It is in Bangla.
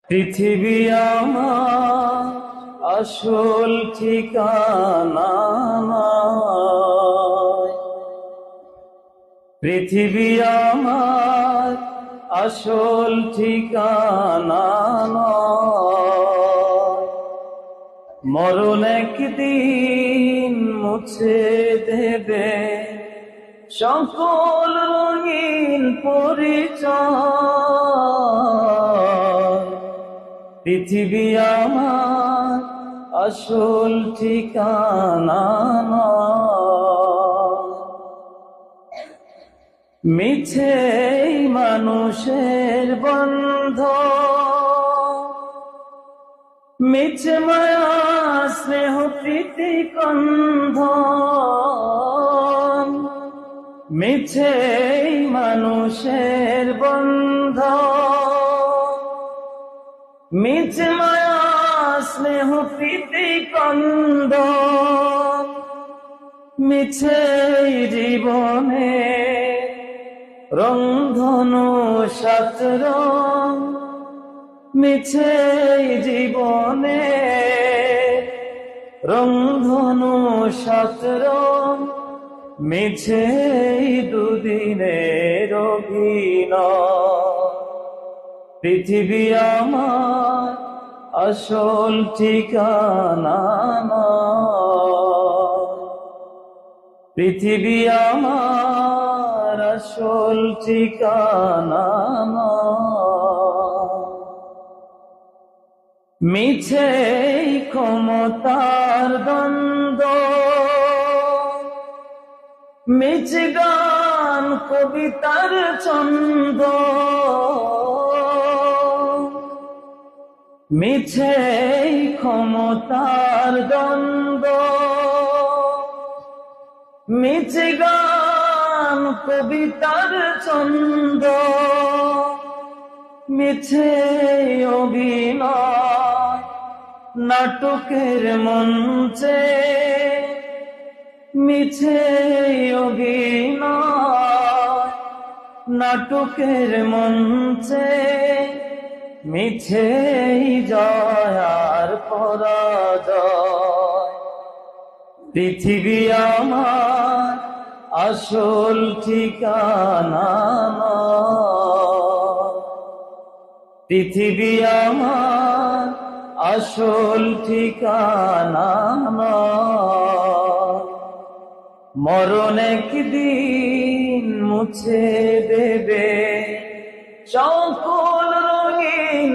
পৃথিবী আমার আসল ঠিকানা নয়। পৃথিবী আমার আসল ঠিকানা নয়। মরণ একদিন মুছে দেবে সকল রঙিন পরিচয়। পৃথিবী আমার আসল ঠিকানা নয়। মিছে মানুষের বন্ধ, মিছে মায়া স্নেহ প্রীতি কন্ধ। মিছে মানুষের বন্ধ, মিছে মায়া স্নেহ প্রীতি কন্ধ। মিছে জীবনে রংধনু সাত রং। মিছে জীবনে রংধনু সাত রং। মিছে দুদিনের অভিনয়। পৃথিবী আমার আসল ঠিকানা নয়। পৃথিবী আমার আসল ঠিকানা নয়। মিছে ক্ষমতার দ্বন্দ্ব, মিছে গান কবিতার ছন্দ। মিছে ক্ষমতার দ্বন্দ্ব, মিছে গান কবিতার ছন্দ। মিছে অভিনয় নাটকের মঞ্চে। মিছে অভিনয় নাটকের মঞ্চে। মিছে জয় আর পরাজয়। পৃথিবী আমার আসল ঠিকানা নয়। পৃথিবী আমার আসল ঠিকানা নয়। মরণ একদিন মুছে দেবে সকল রঙিন